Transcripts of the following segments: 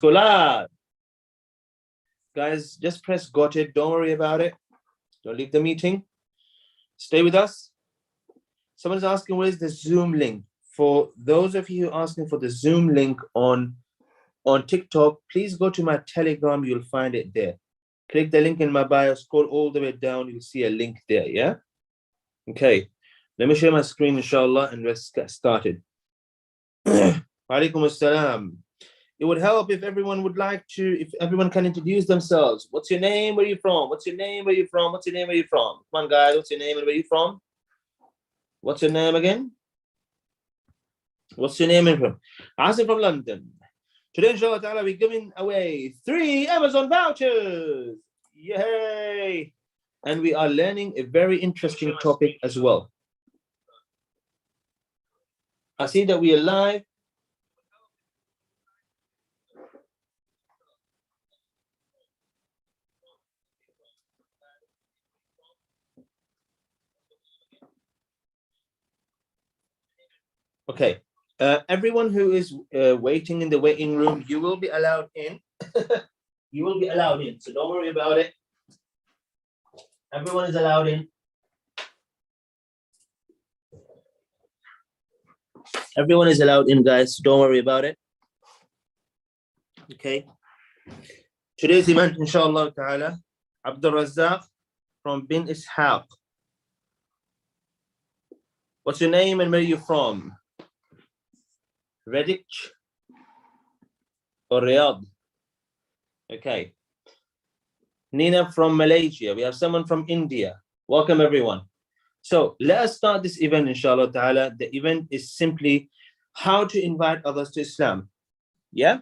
Go live. Guys, just press got it. Don't worry about it. Don't leave the meeting. Stay with us. Someone's asking, where's the Zoom link? For those of you asking for the Zoom link on TikTok, please go to my Telegram. You'll find it there. Click the link in my bio. Scroll all the way down. You'll see a link there, yeah? Okay. Let me share my screen, inshallah, and let's get started. Alaikum assalam. It would help if everyone would like to, if everyone can introduce themselves. What's your name? Where are you from? What's your name? Where are you from? What's your name? Where are you from? Come on, guys. What's your name and where are you from? What's your name again? What's your name and from? Asim from London. Today, inshallah ta'ala, we're giving away 3 Amazon vouchers. Yay! And we are learning a very interesting topic as well. I see that we are live. Okay, everyone who is waiting in the waiting room, you will be allowed in. You will be allowed in, so don't worry about it. Everyone is allowed in. Everyone is allowed in, guys, so don't worry about it. Okay. Today's event, inshallah ta'ala, Abdul Razzaq from Bin Ishaq. What's your name and where are you from? Redditch or Riyadh? Okay. Nina from Malaysia. We have someone from India. Welcome, everyone. So let us start this event, inshallah ta'ala. The event is simply how to invite others to Islam. Yeah?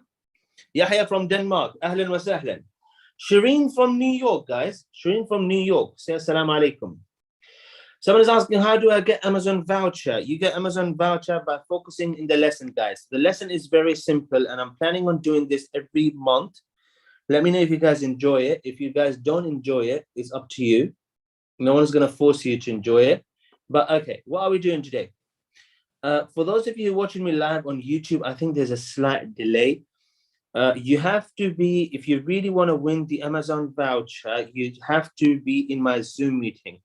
Yahya from Denmark. Ahlan wa sahlan. Shireen from New York, guys. Shireen from New York. Say assalamu alaikum. Someone is asking, how do I get Amazon voucher? You get Amazon voucher by focusing in the lesson, guys. The lesson is very simple, and I'm planning on doing this every month. Let me know if you guys enjoy it. If you guys don't enjoy it, it's up to you. No one's going to force you to enjoy it. But okay, what are we doing today? For those of you watching me live on YouTube, I think there's a slight delay. You have to be, if you really want to win the Amazon voucher, you have to be in my Zoom meeting.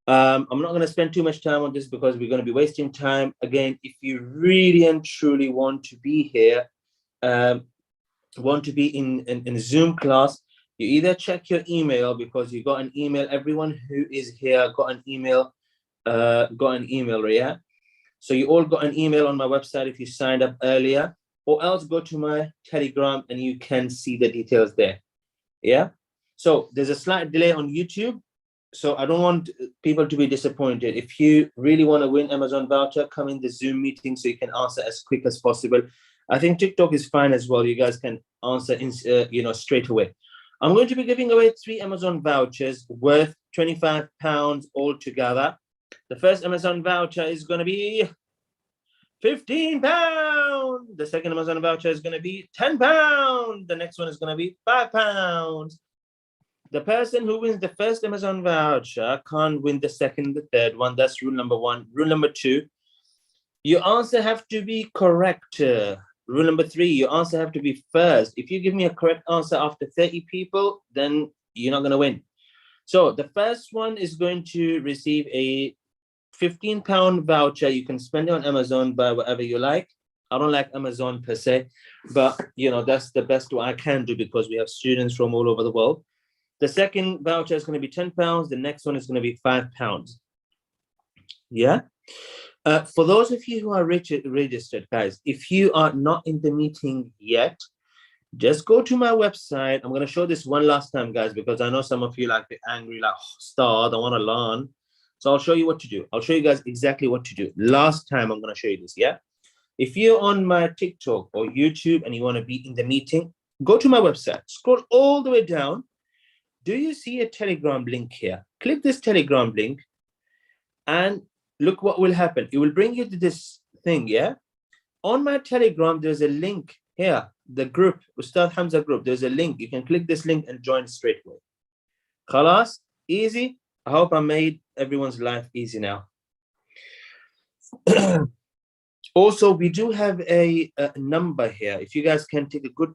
I'm not going to spend too much time on this because we're going to be wasting time. Again, if you really and truly want to be here, want to be in Zoom class, you either check your email because you got an email. Everyone who is here got an email, yeah? So you all got an email on my website if you signed up earlier, or else go to my Telegram and you can see the details there, yeah? So there's a slight delay on YouTube. So I don't want people to be disappointed. If you really want to win Amazon voucher, come in the Zoom meeting so you can answer as quick as possible. I think TikTok is fine as well. You guys can answer straight away. I'm going to be giving away 3 Amazon vouchers worth £25 altogether. The first Amazon voucher is going to be £15. The second Amazon voucher is going to be £10. The next one is going to be £5. The person who wins the first Amazon voucher can't win the second, the third one. That's rule number 1. Rule number 2, your answer have to be correct. Rule number 3, your answer have to be first. If you give me a correct answer after 30 people, then you're not going to win. So the first one is going to receive a £15 voucher. You can spend it on Amazon, buy whatever you like. I don't like Amazon per se, but that's the best what I can do because we have students from all over the world. The second voucher is going to be £10. The next one is going to be £5. Yeah. For those of you who are registered, guys, if you are not in the meeting yet, just go to my website. I'm going to show this one last time, guys, because I know some of you like angry, like, Star, I want to learn. So I'll show you what to do. I'll show you guys exactly what to do. Last time, I'm going to show you this, yeah? If you're on my TikTok or YouTube and you want to be in the meeting, go to my website. Scroll all the way down. Do you see a Telegram link here? Click this Telegram link and look what will happen. It will bring you to this thing, yeah? On my Telegram, there's a link here, the group, Ustaz Hamza group. There's a link. You can click this link and join straight away. Khalas, easy. I hope I made everyone's life easy now. Also, we do have a number here. If you guys can take a good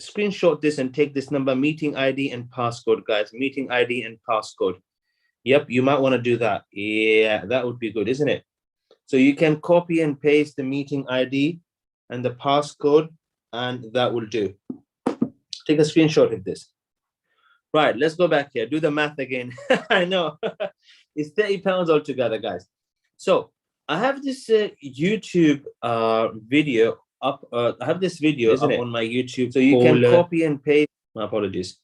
screenshot this and take this number, meeting ID and passcode, guys. Meeting ID and passcode. Yep, you might want to do that. Yeah, that would be good, isn't it? So you can copy and paste the meeting ID and the passcode, and that will do. Take a screenshot of this. Right, let's go back here. Do the math again. I know. It's £30 altogether, guys. So I have this YouTube video up. I have this video up on my YouTube. So you can copy and paste. My apologies.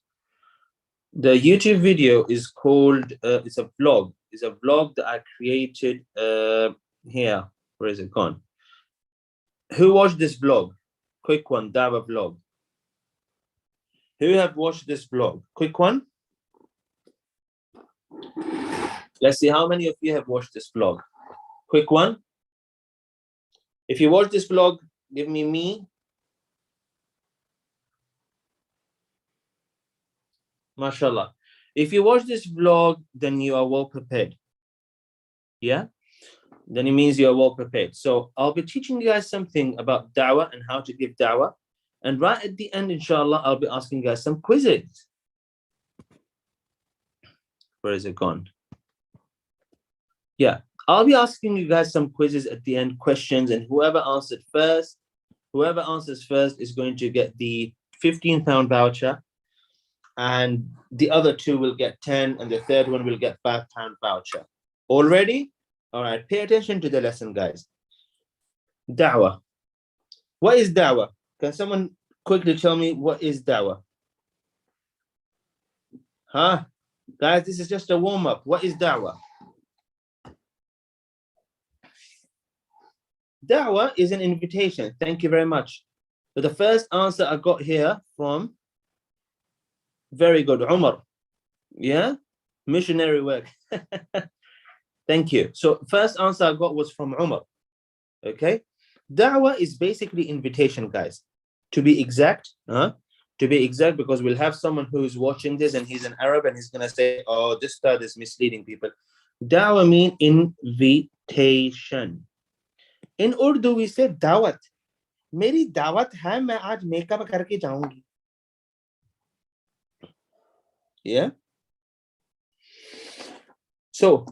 The YouTube video is called, it's a vlog. It's a vlog that I created here. Where is it gone? Who watched this vlog? Quick one, Dawah vlog. Who have watched this vlog? Quick one. Let's see how many of you have watched this vlog. Quick one. If you watch this vlog, give me. MashaAllah. If you watch this vlog, then you are well prepared. Yeah? Then it means you are well prepared. So I'll be teaching you guys something about da'wah and how to give da'wah. And right at the end, inshallah, I'll be asking you guys some quizzes. Where is it gone? Yeah, I'll be asking you guys some quizzes at the end, questions, and whoever answers first is going to get the £15 voucher, and the other two will get 10, and the third one will get £5 voucher. All ready? All right, pay attention to the lesson, guys. Da'wah. What is da'wah? Can someone quickly tell me what is da'wah? Huh? Guys, this is just a warm-up. What is da'wah? Da'wah is an invitation. Thank you very much. So the first answer I got here from, very good, Umar. Yeah? Missionary work. Thank you. So first answer I got was from Umar. Okay? Da'wah is basically invitation, guys. To be exact, because we'll have someone who is watching this and he's an Arab and he's going to say, oh, this third is misleading people. Da'wah means invitation. In Urdu, we say dawat. Meri dawat hai, main aaj makeup karke jaungi. Yeah? So,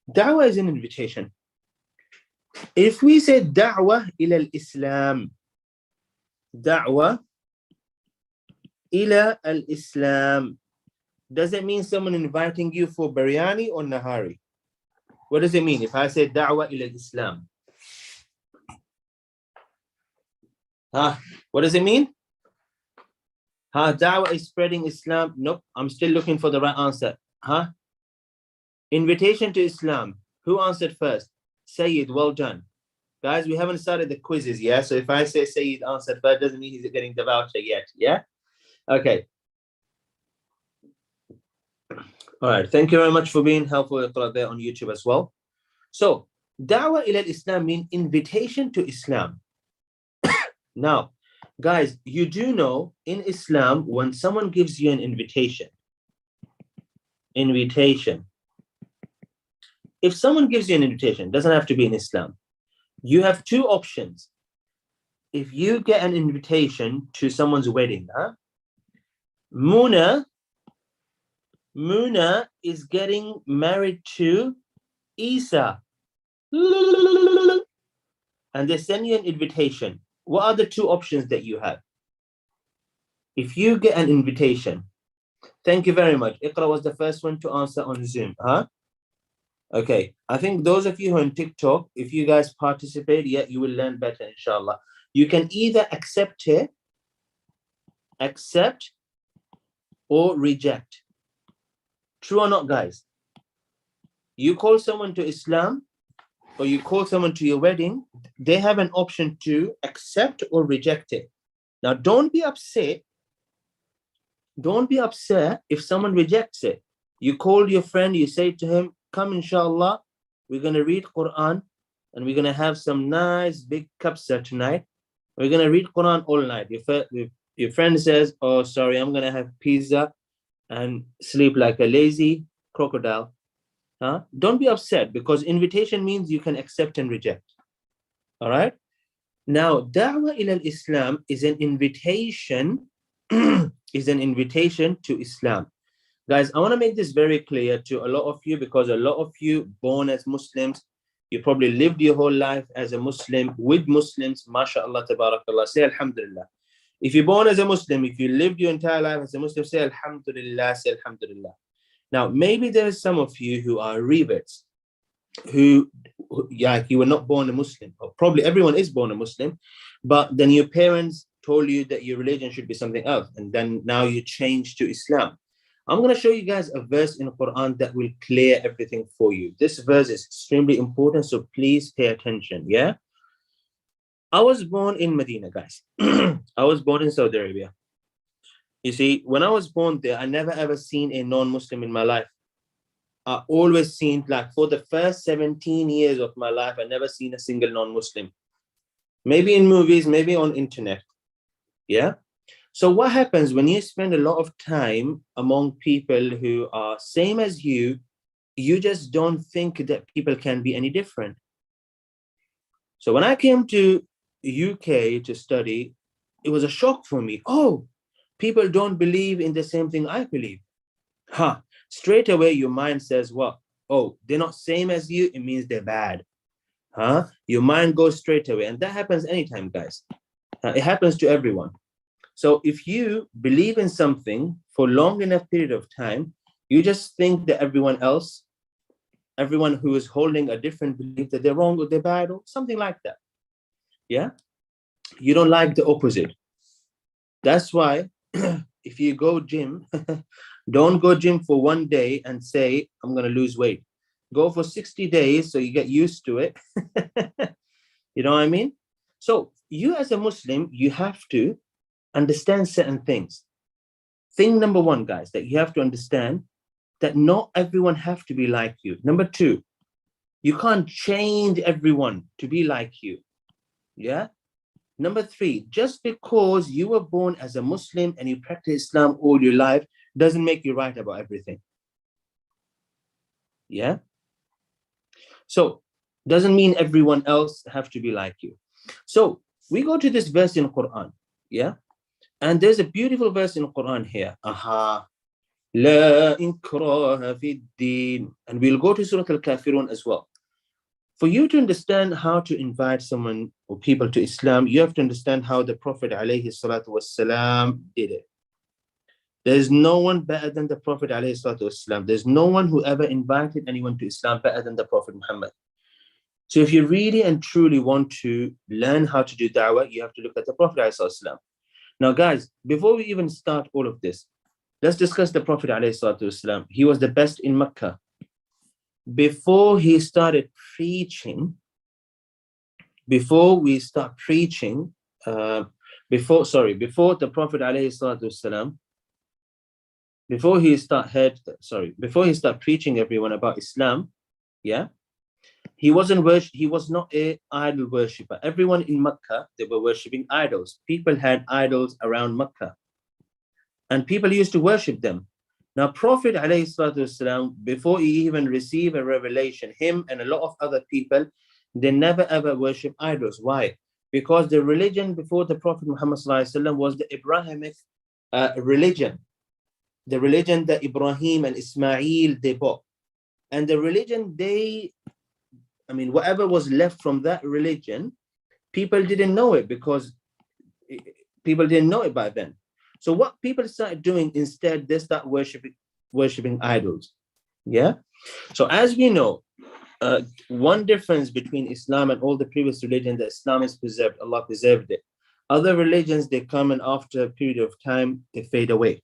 da'wah is an invitation. If we say da'wah ila al-Islam, da'wah ila al-Islam, does it mean someone inviting you for biryani or nahari? What does it mean if I say da'wah ila al-Islam? What does it mean? Da'wah is spreading Islam. Nope, I'm still looking for the right answer. Invitation to Islam. Who answered first? Sayyid, well done. Guys, we haven't started the quizzes yet. So if I say Sayyid answered first, doesn't mean he's getting the voucher yet. Yeah? Okay. All right. Thank you very much for being helpful there on YouTube as well. So, Da'wah ila al-Islam means invitation to Islam. Now, guys, you do know in Islam, when someone gives you an invitation, if someone gives you an invitation, doesn't have to be in Islam, you have two options. If you get an invitation to someone's wedding, Muna is getting married to Isa, and they send you an invitation. What are the two options that you have? If you get an invitation, thank you very much. Iqra was the first one to answer on Zoom. Okay, I think those of you who are on TikTok, if you guys participate, you will learn better, inshallah. You can either accept or reject. True or not, guys? You call someone to Islam or you call someone to your wedding, they have an option to accept or reject it. Now, don't be upset. Don't be upset if someone rejects it. You call your friend, you say to him, come inshallah, we're going to read Quran and we're going to have some nice big kapsa tonight. We're going to read Quran all night. Your friend says, oh, sorry, I'm going to have pizza and sleep like a lazy crocodile. Don't be upset, because invitation means you can accept and reject. All right? Now, Da'wah ila al-Islam is an invitation is an invitation to Islam. Guys, I want to make this very clear to a lot of you, because a lot of you born as Muslims, you probably lived your whole life as a Muslim with Muslims. MashaAllah, tabarakallah. Say Alhamdulillah. If you're born as a Muslim, if you lived your entire life as a Muslim, say Alhamdulillah, say Alhamdulillah. Now, maybe there are some of you who are reverts, who you were not born a Muslim, or probably everyone is born a Muslim, but then your parents told you that your religion should be something else, and then now you change to Islam. I'm going to show you guys a verse in the Quran that will clear everything for you. This verse is extremely important, so please pay attention, yeah? I was born in Medina, guys. I was born in Saudi Arabia. You see, when I was born there, I never ever seen a non-Muslim in my life. I always seen, like, for the first 17 years of my life, I never seen a single non-Muslim. Maybe in movies, maybe on internet, yeah? So what happens when you spend a lot of time among people who are same as you just don't think that people can be any different. So when I came to UK to study, it was a shock for me. Oh, people don't believe in the same thing I believe. Straight away, your mind says, what? Oh, they're not same as you, it means they're bad. Your mind goes straight away. And that happens anytime, guys. It happens to everyone. So if you believe in something for long enough period of time, you just think that everyone else, everyone who is holding a different belief, that they're wrong or they're bad or something like that. Yeah? You don't like the opposite. That's why if you go gym, don't go gym for one day and say, I'm going to lose weight. Go for 60 days so you get used to it. You know what I mean? So you as a Muslim, you have to understand certain things. Thing number one, guys, that you have to understand that not everyone have to be like you. Number two, you can't change everyone to be like you. Yeah? Number three, just because you were born as a Muslim and you practice Islam all your life doesn't make you right about everything. Yeah? So, doesn't mean everyone else have to be like you. So, we go to this verse in the Quran. Yeah? And there's a beautiful verse in the Quran here. La ikraha fi din. And we'll go to Surah Al-Kafirun as well. For you to understand how to invite someone or people to Islam, you have to understand how the Prophet ﷺ did it. There's no one better than the Prophet ﷺ. There's no one who ever invited anyone to Islam better than the Prophet Muhammad. So if you really and truly want to learn how to do da'wah, you have to look at the Prophet ﷺ. Now, guys, before we even start all of this, let's discuss the Prophet ﷺ. He was the best in Mecca. Before he started preaching, before the Prophet ﷺ, before he started preaching everyone about Islam, yeah, he was not an idol worshipper. Everyone in Mecca, they were worshipping idols. People had idols around Mecca, and people used to worship them. Now, Prophet ﷺ, before he even received a revelation, him and a lot of other people, they never ever worship idols. Why? Because the religion before the Prophet Muhammad ﷺ was the Abrahamic religion, the religion that Ibrahim and Ismail they bought, and the religion whatever was left from that religion, people didn't know it because people didn't know it by then. So what people started doing instead, they start worshiping idols. Yeah. So as we know, one difference between Islam and all the previous religions, that Islam is preserved. Allah preserved it. Other religions, they come and after a period of time, they fade away.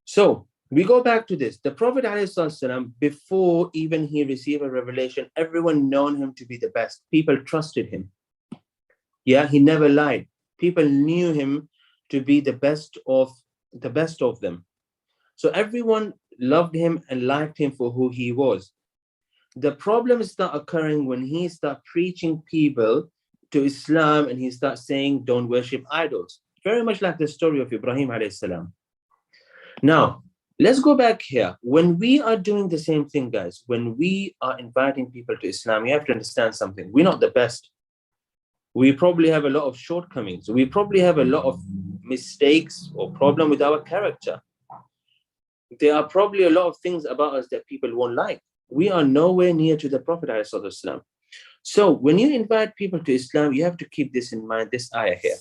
So we go back to this. The Prophet ﷺ, before even he received a revelation, everyone known him to be the best. People trusted him. Yeah, he never lied. People knew him to be the best of them. So everyone loved him and liked him for who he was. The problems start occurring when he starts preaching people to Islam and he starts saying, don't worship idols. Very much like the story of Ibrahim alayhi salam. Now, let's go back here. When we are doing the same thing, guys, when we are inviting people to Islam, you have to understand something. We're not the best. We probably have a lot of shortcomings. We probably have a lot of mistakes or problem with our character. There are probably a lot of things about us that people won't like. We are nowhere near to the Prophet ﷺ. So when you invite people to Islam, you have to keep this in mind, this ayah here.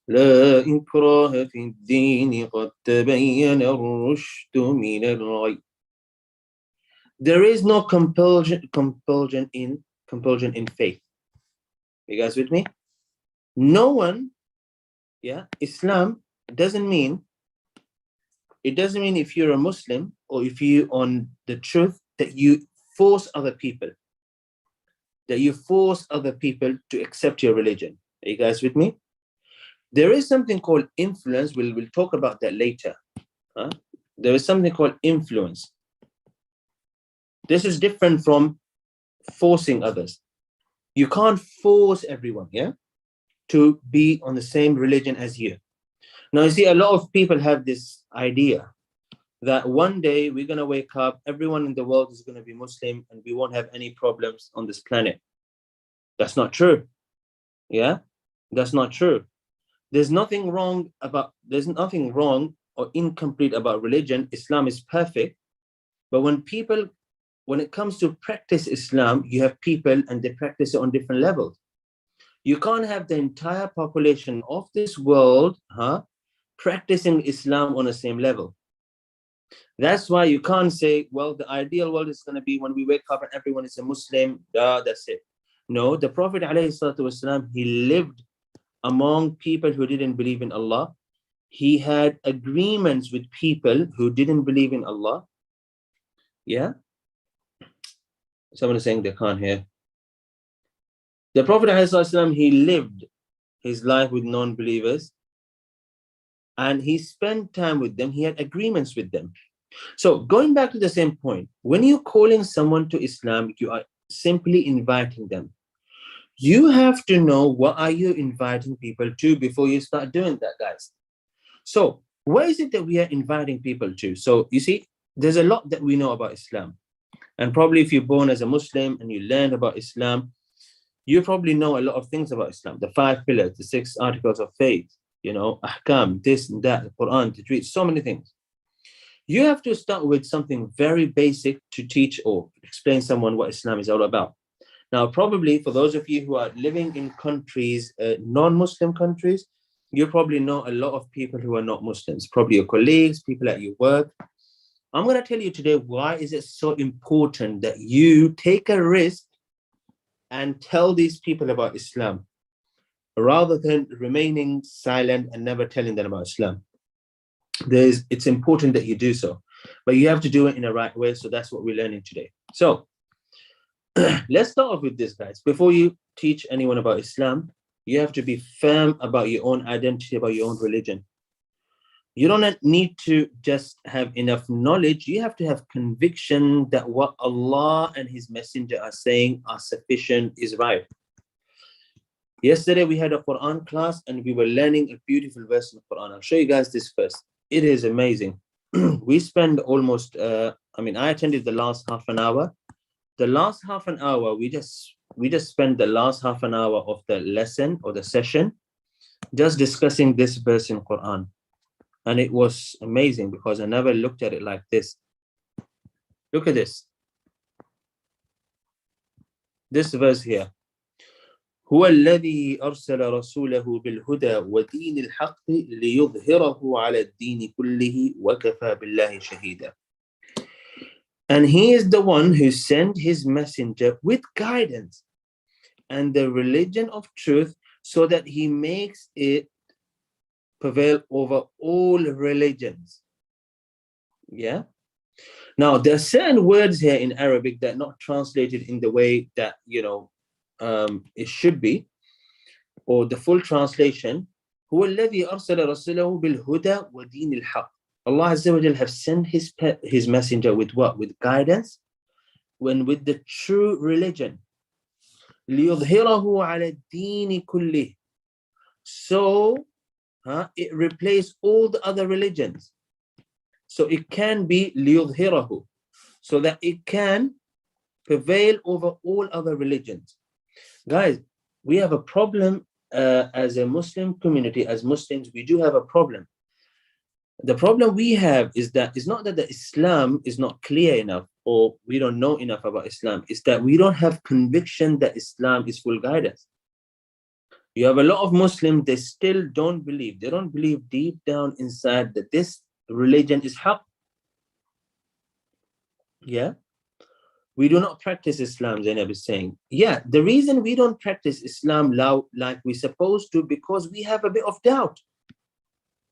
لا إكراه في الدين قد تبين الرشد من الغي. There is no compulsion in faith. You guys with me? No one, Islam doesn't mean if you're a Muslim or if you're on the truth that you force other people. That you force other people to accept your religion. Are you guys with me? There is something called influence. We'll talk about that later. There is something called influence. This is different from forcing others. You can't force everyone, to be on the same religion as you. Now, you see, a lot of people have this idea that one day we're going to wake up, everyone in the world is going to be Muslim, and we won't have any problems on this planet. That's not true. That's not true. There's nothing wrong or incomplete about religion. Islam is perfect. But when it comes to practice Islam, you have people and they practice it on different levels. You can't have the entire population of this world practicing Islam on the same level. That's why you can't say, well, the ideal world is going to be when we wake up and everyone is a Muslim, that's it. No, the Prophet ﷺ, he lived among people who didn't believe in Allah. He had agreements with people who didn't believe in Allah. Someone is saying they can't hear. The Prophet ﷺ, he lived his life with non-believers and he spent time with them. He had agreements with them. So going back to the same point, when you're calling someone to Islam, you are simply inviting them. You have to know what are you inviting people to before you start doing that, guys. So what is it that we are inviting people to? So you see, there's a lot that we know about Islam. And probably if you're born as a Muslim and you learn about Islam, you probably know a lot of things about Islam. The 5 pillars, the 6 articles of faith, ahkam, this and that, the Quran, to read, so many things. You have to start with something very basic to teach or explain someone what Islam is all about. Now, probably for those of you who are living in countries, non-Muslim countries, you probably know a lot of people who are not Muslims, probably your colleagues, people at your work. I'm going to tell you today why is it so important that you take a risk and tell these people about Islam rather than remaining silent and never telling them about Islam. It's important that you do so, but you have to do it in the right way. So that's what we're learning today. So let's start off with this, guys. Before you teach anyone about Islam, you have to be firm about your own identity, about your own religion. You don't need to just have enough knowledge. You have to have conviction that what Allah and His Messenger are saying are sufficient, is right. Yesterday we had a Quran class and we were learning a beautiful verse in the Quran. I'll show you guys this first. It is amazing. We spend almost, I attended the last half an hour. The last half an hour, we just spent the last half an hour of the lesson or the session just discussing this verse in Quran. And it was amazing because I never looked at it like this. Look at this. This verse here. هو الذي أرسل رسوله بالهدى ودين الحق ليظهره على الدين كله وكفى بالله شهيدا. And He is the one who sent His messenger with guidance and the religion of truth so that He makes it prevail over all religions. Now, there are certain words here in Arabic that are not translated in the way that, it should be, or the full translation. هو الذي أرسل رسوله بالهدى ودين الحق. Allah Azza wa Jal have sent his messenger with what? With guidance, with the true religion. ليظهره على الدين كله. So it replaced all the other religions. So it can be ليظهره, so that it can prevail over all other religions. Guys, we have a problem as a Muslim community, as Muslims, we do have a problem. The problem we have is that it's not that the Islam is not clear enough or we don't know enough about Islam. It's that we don't have conviction that Islam is full guidance. You have a lot of Muslims, they still don't believe. They don't believe deep down inside that this religion is haqq. Yeah? We do not practice Islam, Zainab is saying. Yeah, the reason we don't practice Islam like we're supposed to, because we have a bit of doubt.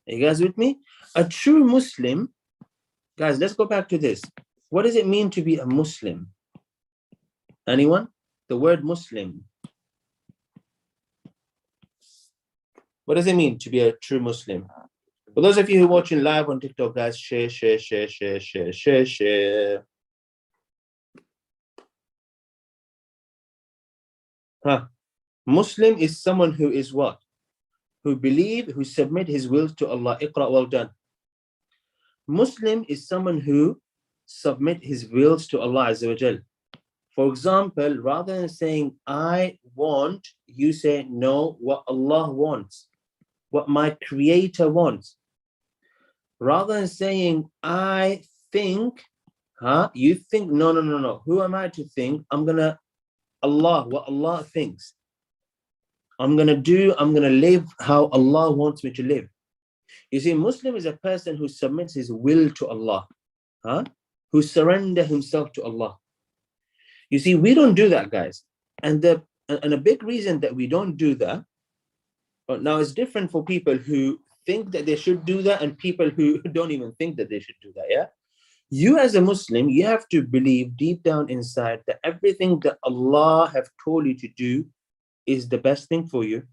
Are you guys with me? A true Muslim, guys, let's go back to this. What does it mean to be a Muslim? Anyone? The word Muslim. What does it mean to be a true Muslim? For those of you who are watching live on TikTok, guys, share. Muslim is someone who is what? Who believe, who submit his will to Allah. Iqra, well done. Muslim is someone who submit his wills to Allah Azza wa Jal. For example, rather than saying, I want, you say, no, what Allah wants, what my Creator wants. Rather than saying, I think, you think, no. Who am I to think? I'm going to, Allah, what Allah thinks. I'm going to live how Allah wants me to live. You see, Muslim is a person who submits his will to Allah, who surrender himself to Allah. You see, we don't do that, guys. And a big reason that we don't do that, now it's different for people who think that they should do that and people who don't even think that they should do that, yeah? You as a Muslim, you have to believe deep down inside that everything that Allah have told you to do is the best thing for you.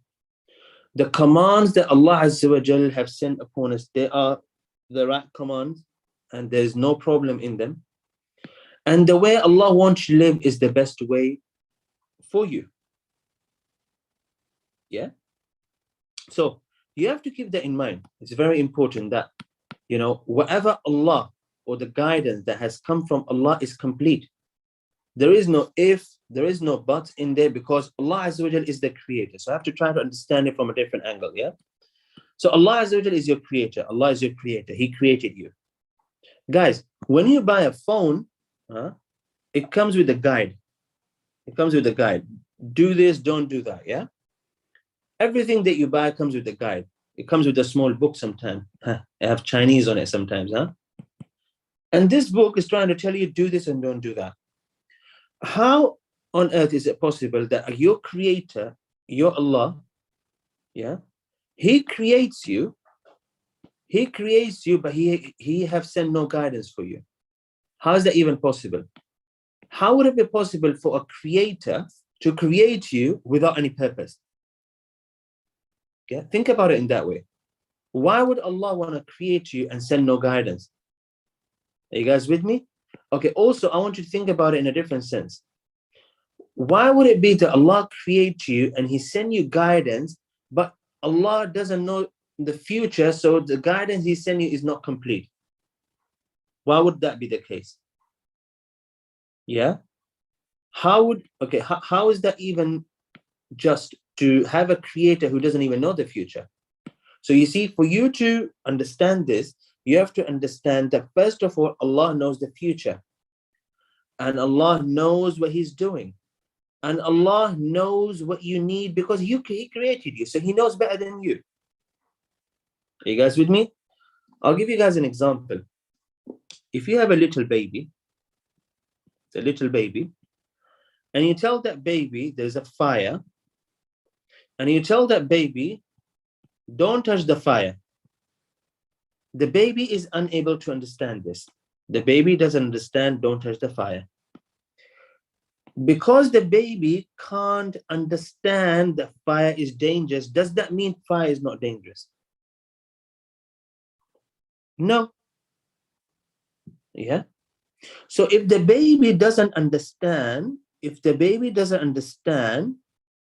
The commands that Allah Azza wa Jal have sent upon us, they are the right commands and there's no problem in them. And the way Allah wants you to live is the best way for you. Yeah? So you have to keep that in mind. It's very important that, you know, whatever Allah or the guidance that has come from Allah is complete. There is no if, there is no but in there, because Allah Azza wa Jal is the creator. So I have to try to understand it from a different angle, yeah? So Allah Azza wa Jal is your creator. Allah is your creator. He created you. Guys, when you buy a phone, it comes with a guide. It comes with a guide. Do this, don't do that, yeah? Everything that you buy comes with a guide. It comes with a small book sometimes. I have Chinese on it sometimes, And this book is trying to tell you, do this and don't do that. How on earth is it possible that your creator, your Allah, yeah, He creates you, but he have sent no guidance for you? How is that even possible? How would it be possible for a creator to create you without any purpose? Yeah, think about it in that way. Why would Allah want to create you and send no guidance? Are you guys with me? Okay, also, I want you to think about it in a different sense. Why would it be that Allah create you and He send you guidance, but Allah doesn't know the future, so the guidance He sent you is not complete? Why would that be the case? Yeah? How is that even just to have a creator who doesn't even know the future? So you see, for you to understand this, you have to understand that first of all, Allah knows the future. And Allah knows what He's doing. And Allah knows what you need because He created you. So He knows better than you. Are you guys with me? I'll give you guys an example. If you have a little baby, it's a little baby, and you tell that baby there's a fire, and you tell that baby, don't touch the fire. The baby is unable to understand this. The baby doesn't understand, don't touch the fire. Because the baby can't understand that fire is dangerous, does that mean fire is not dangerous? No. Yeah. So if the baby doesn't understand,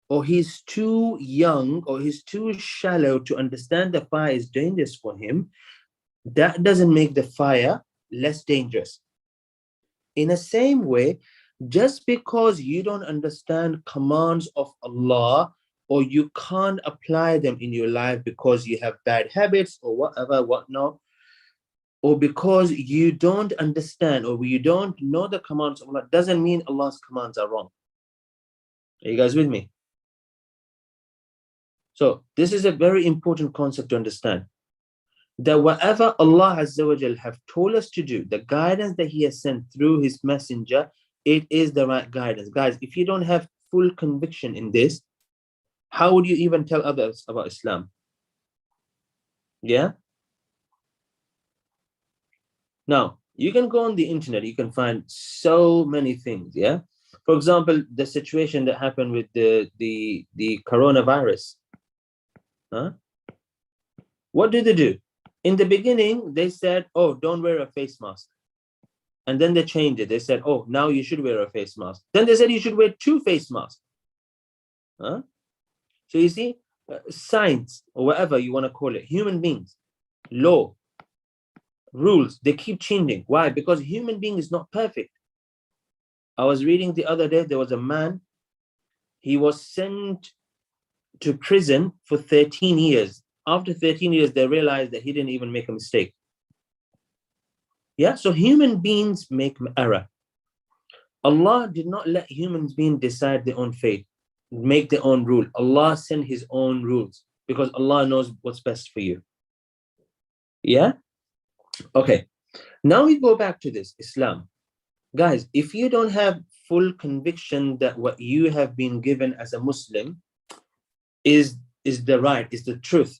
or he's too young or he's too shallow to understand the fire is dangerous for him, that doesn't make the fire less dangerous. In the same way, just because you don't understand commands of Allah or you can't apply them in your life because you have bad habits or whatever, whatnot, or because you don't understand or you don't know the commands of Allah, doesn't mean Allah's commands are wrong. Are you guys with me? So this is a very important concept to understand. That whatever Allah Azza wa Jal have told us to do, the guidance that He has sent through His messenger, it is the right guidance. Guys, if you don't have full conviction in this, how would you even tell others about Islam? Yeah? Now, you can go on the internet, you can find so many things, yeah? For example, the situation that happened with the coronavirus. Huh? What did they do? In the beginning, they said, oh, don't wear a face mask. And then they changed it. They said, oh, now you should wear a face mask. Then they said you should wear 2 face masks. Huh? So you see, science, or whatever you want to call it, human beings, law, rules, they keep changing. Why? Because human being is not perfect. I was reading the other day, there was a man, he was sent to prison for 13 years. After 13 years, they realized that he didn't even make a mistake. Yeah, so human beings make error. Allah did not let human beings decide their own fate, make their own rule. Allah sent His own rules because Allah knows what's best for you. Yeah? Okay. Now we go back to this, Islam. Guys, if you don't have full conviction that what you have been given as a Muslim is the right, is the truth,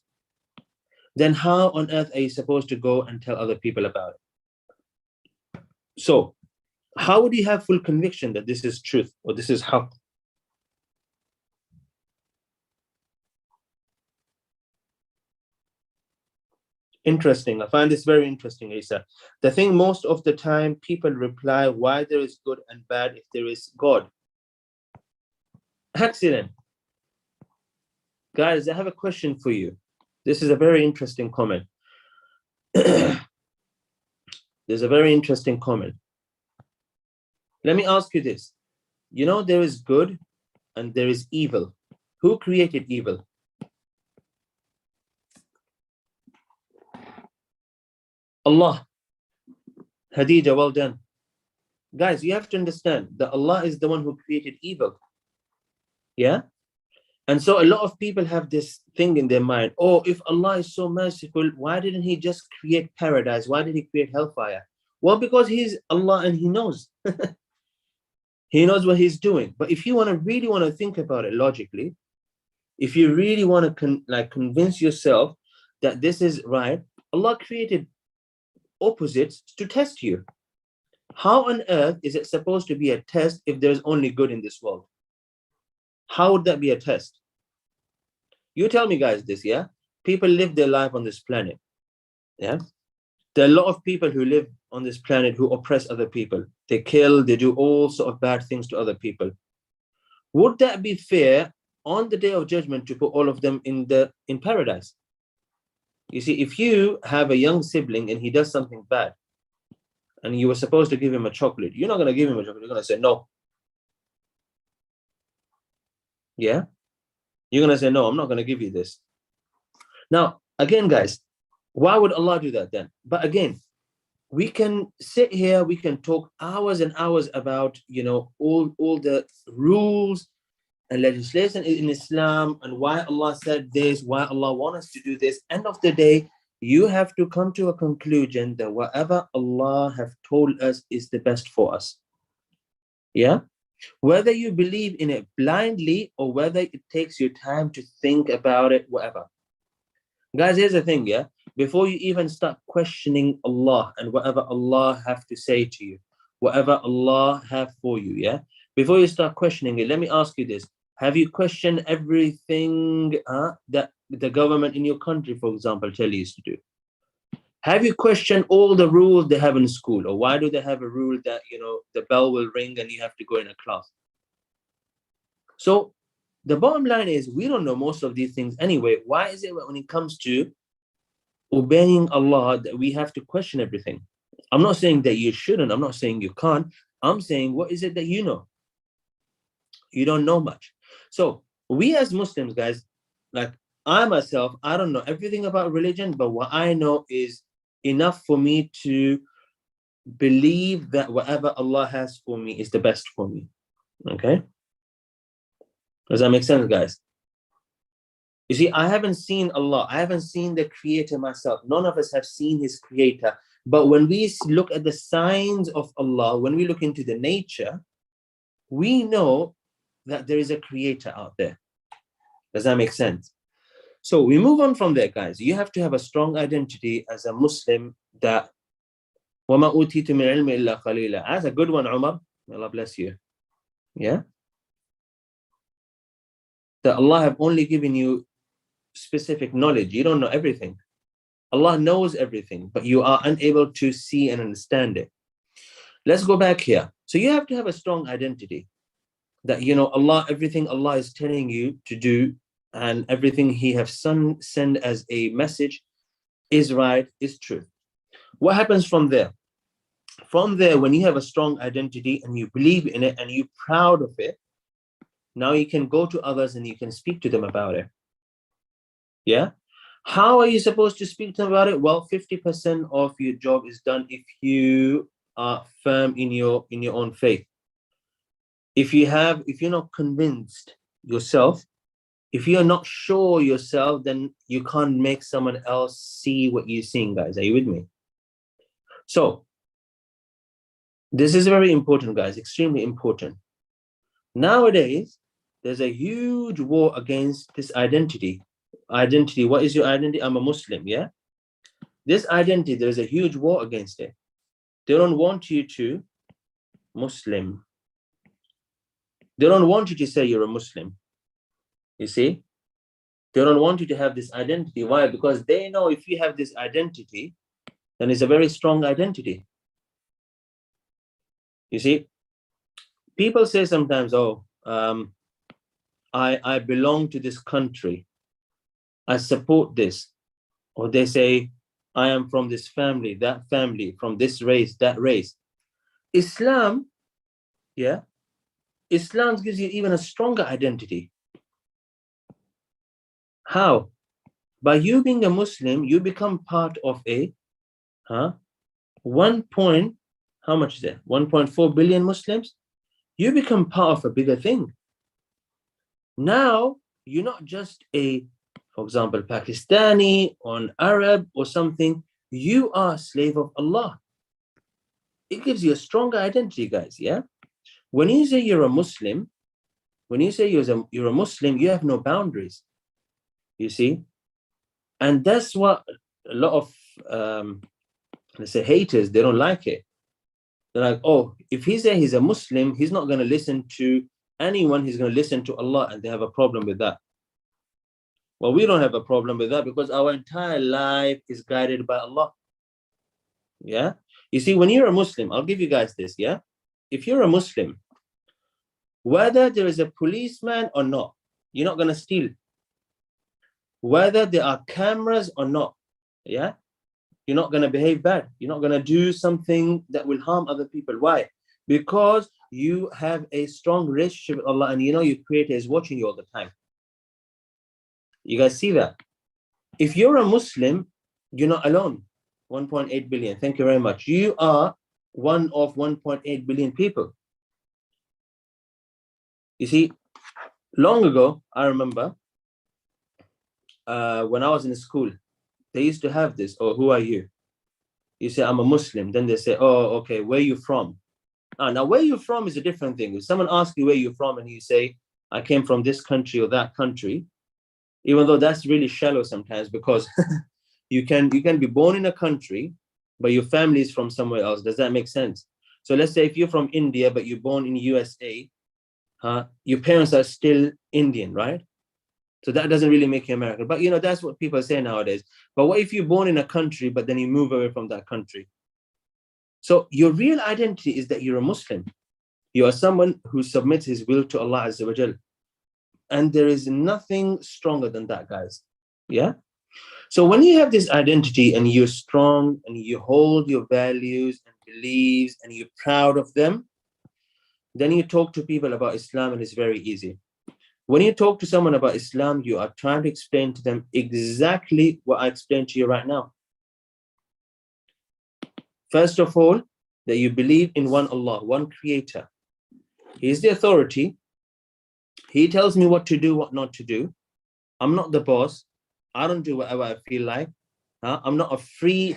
then how on earth are you supposed to go and tell other people about it? So, how would you have full conviction that this is truth or this is haqq? Interesting. I find this very interesting, Isa. The thing most of the time people reply why there is good and bad if there is God. Excellent. Guys, I have a question for you. This is a very interesting comment. There's a very interesting comment. Let me ask you this. You know, there is good and there is evil. Who created evil? Allah. Hadija, well done. Guys, you have to understand that Allah is the one who created evil. Yeah? And so a lot of people have this thing in their mind, oh, if Allah is so merciful, why didn't He just create paradise? Why did He create hellfire? Well, because He's Allah and He knows. He knows what He's doing. But if you really want to think about it logically, if you really want to convince yourself that this is right, Allah created opposites to test you. How on earth is it supposed to be a test if there's only good in this world? How would that be a test? You tell me, guys, this, yeah? People live their life on this planet, yeah? There are a lot of people who live on this planet who oppress other people. They kill, they do all sort of bad things to other people. Would that be fair on the day of judgment to put all of them in paradise? You see, if you have a young sibling and he does something bad, and you were supposed to give him a chocolate, you're not going to give him a chocolate. You're going to say no. Yeah? You're going to say, no, I'm not going to give you this. Now, again, guys, why would Allah do that then? But again, we can sit here, we can talk hours and hours about, all the rules and legislation in Islam and why Allah said this, why Allah wants us to do this. End of the day, you have to come to a conclusion that whatever Allah have told us is the best for us. Yeah? Whether you believe in it blindly or whether it takes you time to think about it, whatever. Guys, here's the thing, yeah? Before you even start questioning Allah and whatever Allah have to say to you, whatever Allah have for you, yeah? Before you start questioning it, let me ask you this. Have you questioned everything that the government in your country, for example, tell you to do? Have you questioned all the rules they have in school? Or why do they have a rule that, the bell will ring and you have to go in a class? So the bottom line is we don't know most of these things anyway. Why is it when it comes to obeying Allah that we have to question everything? I'm not saying that you shouldn't. I'm not saying you can't. I'm saying, what is it that you know? You don't know much. So we as Muslims, guys, like I myself, I don't know everything about religion, but what I know is enough for me to believe that whatever Allah has for me is the best for me. Okay? Does that make sense, guys? You see, I haven't seen Allah. I haven't seen the Creator myself. None of us have seen His Creator. But when we look at the signs of Allah, when we look into the nature, we know that there is a Creator out there. Does that make sense? So we move on from there, guys. You have to have a strong identity as a Muslim that وَمَا أُوتِيتُ مِنْ عِلْمِ إِلَّا قَلِيلًا. That's a good one, Umar. May Allah bless you. Yeah? That Allah have only given you specific knowledge. You don't know everything. Allah knows everything, but you are unable to see and understand it. Let's go back here. So you have to have a strong identity that, you know, Allah, everything Allah is telling you to do and everything He have sent as a message is right, is true. What happens from there? From there, when you have a strong identity and you believe in it and you're proud of it, now you can go to others and you can speak to them about it. Yeah? How are you supposed to speak to them about it? Well, 50% of your job is done if you are firm in your own faith. If you're not convinced yourself, if you're not sure yourself, then you can't make someone else see what you're seeing, guys. Are you with me? So, this is very important, guys, extremely important. Nowadays, there's a huge war against this identity. Identity, what is your identity? I'm a Muslim, yeah? This identity, there's a huge war against it. They don't want you to Muslim. They don't want you to say you're a Muslim. You see? They don't want you to have this identity. Why? Because they know if you have this identity, then it's a very strong identity. You see? People say sometimes, oh, I belong to this country. I support this. Or they say, I am from this family, that family, from this race, that race. Islam, yeah, Islam gives you even a stronger identity. How? By you being a Muslim, you become part of a 1.4 billion Muslims. You become part of a bigger thing. Now, you're not just a, for example, Pakistani or an Arab or something. You are a slave of Allah. It gives you a stronger identity, guys, yeah? When you say you're a Muslim, you're a Muslim, you have no boundaries, you see? And that's what a lot of, let's say, haters, they don't like it. They're like, oh, if he says he's a Muslim, he's not going to listen to anyone, he's going to listen to Allah, and they have a problem with that. Well, we don't have a problem with that because our entire life is guided by Allah. Yeah? You see, when you're a Muslim, I'll give you guys this, yeah? If you're a Muslim, whether there is a policeman or not, you're not going to steal. Whether there are cameras or not, yeah? You're not going to behave bad. You're not going to do something that will harm other people. Why? Because you have a strong relationship with Allah and you know your Creator is watching you all the time. You guys see that? If you're a Muslim, you're not alone. 1.8 billion. Thank you very much. You are one of 1.8 billion people. You see, long ago, I remember when I was in school, they used to have this, oh, who are you? You say, I'm a Muslim. Then they say, oh, okay, where are you from? Now, where you're from is a different thing. If someone asks you where you're from and you say, I came from this country or that country, even though that's really shallow sometimes because you can be born in a country, but your family is from somewhere else. Does that make sense? So let's say if you're from India, but you're born in USA, your parents are still Indian, right? So that doesn't really make you American. But, you know, that's what people say nowadays. But what if you're born in a country, but then you move away from that country? So your real identity is that you're a Muslim. You are someone who submits his will to Allah Azza wa Jal. And there is nothing stronger than that, guys. Yeah? So when you have this identity and you're strong and you hold your values and beliefs and you're proud of them, then you talk to people about Islam and it's very easy. When you talk to someone about Islam, you are trying to explain to them exactly what I explained to you right now. First of all, that you believe in one Allah, one creator. He is the authority. He tells me what to do, what not to do. I'm not the boss. I don't do whatever I feel like. I'm not a free,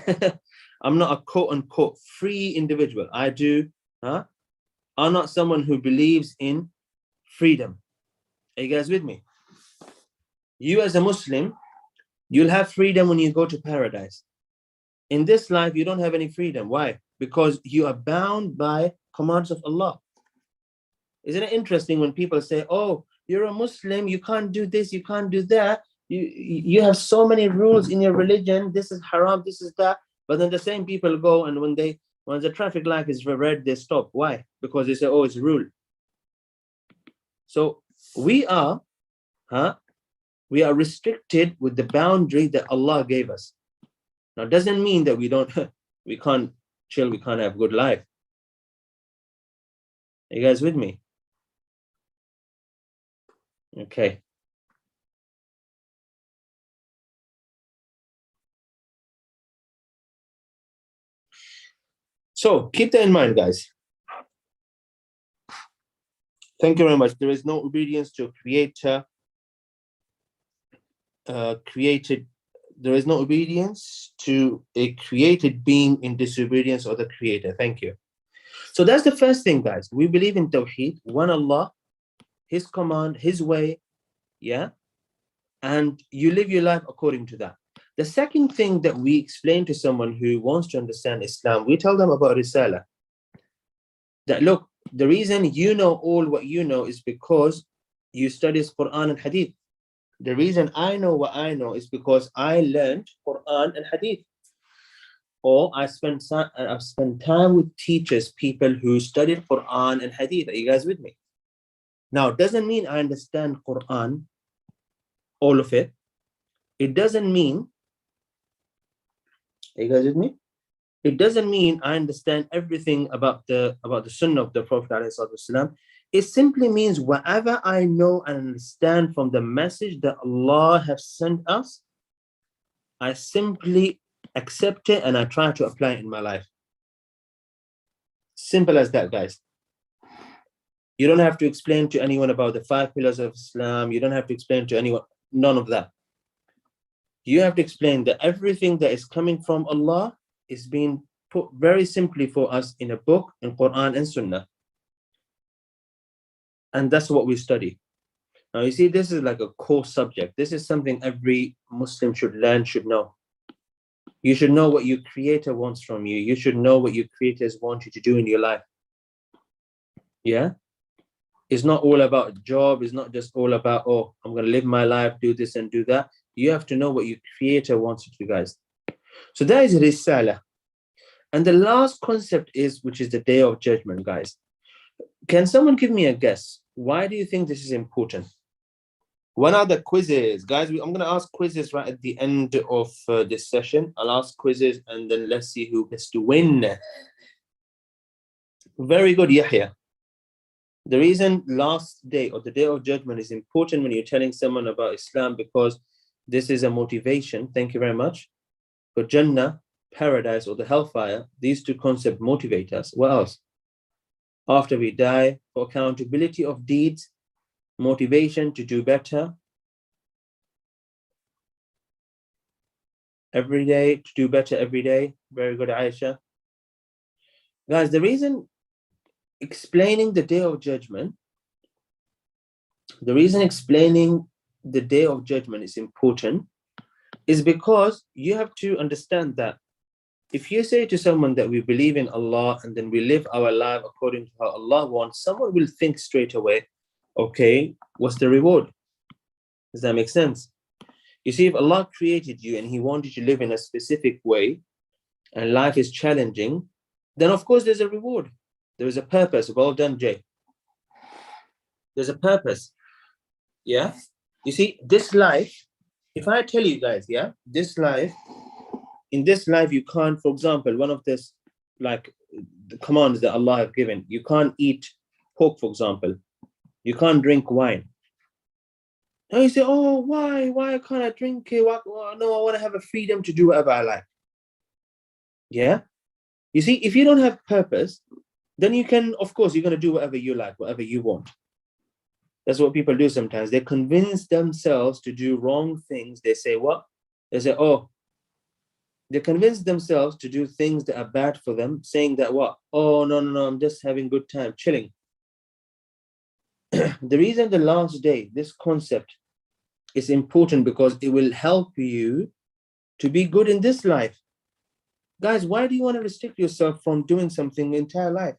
I'm not a quote unquote free individual. I'm not someone who believes in freedom. Are you guys with me? You as a Muslim, you'll have freedom when you go to paradise. In this life, you don't have any freedom. Why? Because you are bound by commands of Allah. Isn't it interesting when people say, oh, you're a Muslim, you can't do this, you can't do that. You have so many rules in your religion. This is haram, this is that. But then the same people go and when the traffic light is red, they stop. Why? Because they say, oh, it's a rule. So we are restricted with the boundary that Allah gave us. Now, it doesn't mean that we can't chill, we can't have a good life. Are you guys with me? Okay. So keep that in mind, guys. Thank you very much. There is no obedience to a creator. There is no obedience to a created being in disobedience of the creator. Thank you. So that's the first thing, guys. We believe in Tawheed, one Allah, His command, His way, yeah? And you live your life according to that. The second thing that we explain to someone who wants to understand Islam, we tell them about Risala. That look, the reason you know all what you know is because you study Quran and Hadith. The reason I know what I know is because I learned Quran and Hadith. Or I've spent time with teachers, people who studied Quran and Hadith. Are you guys with me? Now, it doesn't mean I understand Quran, all of it. It doesn't mean, are you guys with me? It doesn't mean I understand everything about the Sunnah of the Prophet ﷺ. It simply means whatever I know and understand from the message that Allah has sent us, I simply accept it and I try to apply it in my life. Simple as that, guys. You don't have to explain to anyone about the 5 pillars of Islam. You don't have to explain to anyone, none of that. You have to explain that everything that is coming from Allah is being put very simply for us in a book, in Quran and Sunnah. And that's what we study. Now, you see, this is like a core subject. This is something every Muslim should learn, should know. You should know what your creator wants from you. You should know what your creators want you to do in your life. Yeah? It's not all about a job. It's not just all about, oh, I'm going to live my life, do this and do that. You have to know what your creator wants you to do, guys. So that is Risala. And the last concept is, which is the Day of Judgment, guys. Can someone give me a guess? Why do you think this is important? One are the quizzes, guys. I'm going to ask quizzes right at the end of this session. I'll ask quizzes and then let's see who gets to win. Very good, Yahya. The reason last day or the Day of Judgment is important when you're telling someone about Islam, because this is a motivation. Thank you very much. For Jannah, paradise, or the hellfire, these two concepts motivate us. What else? After we die, for accountability of deeds, motivation to do better. Every day, to do better every day. Very good, Aisha. Guys, the reason explaining the Day of Judgment, is important is because you have to understand that if you say to someone that we believe in Allah and then we live our life according to how Allah wants, someone will think straight away, okay, what's the reward? Does that make sense? You see, if Allah created you and He wanted you to live in a specific way and life is challenging, then of course there's a reward. There is a purpose. Well done, Jay. There's a purpose. Yeah? You see, this life, if I tell you guys, yeah, in this life, you can't, for example, one of this, like the commands that Allah have given, you can't eat pork, for example. You can't drink wine. And you say, oh, why can't I drink it? No, I want to have a freedom to do whatever I like. Yeah. You see, if you don't have purpose, then you can, of course, you're going to do whatever you like, whatever you want. That's what people do sometimes. They convince themselves to do wrong things. They say what? They say, oh, they convince themselves to do things that are bad for them, saying that what? Oh, no, I'm just having good time, chilling. The reason the last day, this concept is important because it will help you to be good in this life. Guys, why do you want to restrict yourself from doing something your entire life?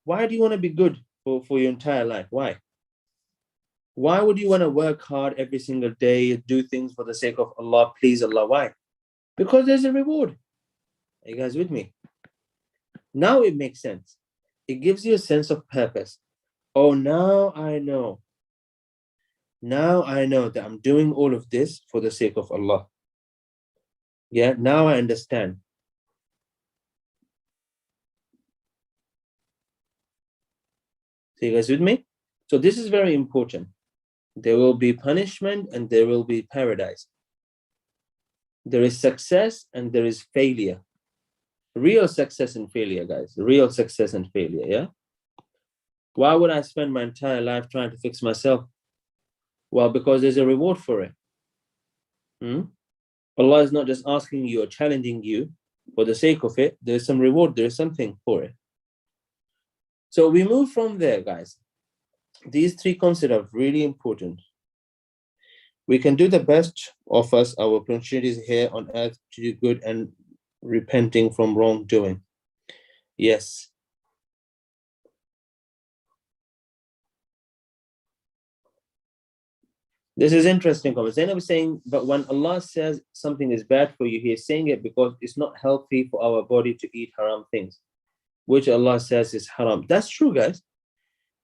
Why do you want to be good for your entire life? Why? Why would you want to work hard every single day, do things for the sake of Allah, please Allah? Why? Because there's a reward. Are you guys with me? Now it makes sense. It gives you a sense of purpose. Oh, now I know. Now I know that I'm doing all of this for the sake of Allah. Yeah, now I understand. So you guys with me? So this is very important. There will be punishment and there will be paradise. There is success and there is failure. Real success and failure, guys. Real success and failure, yeah? Why would I spend my entire life trying to fix myself? Well, because there's a reward for it. Allah is not just asking you or challenging you for the sake of it. There's some reward. There's something for it. So we move from there, guys. These three concepts are really important. We can do the best of us, our opportunities here on earth to do good and repenting from wrongdoing. Yes. This is interesting. Zainab is saying, but when Allah says something is bad for you, He is saying it because it's not healthy for our body to eat haram things, which Allah says is haram. That's true, guys.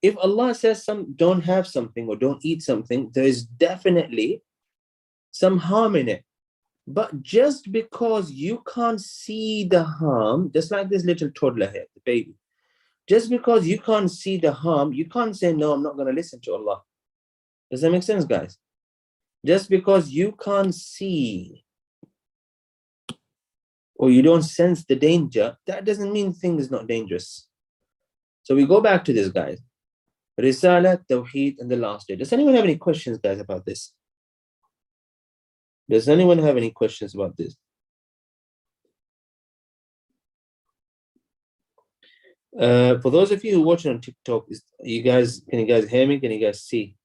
If Allah says don't have something or don't eat something, there is definitely some harm in it. But just because you can't see the harm, just like this little toddler here, the baby, just because you can't see the harm, you can't say, no, I'm not going to listen to Allah. Does that make sense, guys? Just because you can't see or you don't sense the danger, that doesn't mean thing is not dangerous. So we go back to this, guys. Risala, Tawheed, and the last day. Does anyone have any questions, guys, about this? Does anyone have any questions about this? For those of you who are watching on TikTok, can you guys hear me? Can you guys see?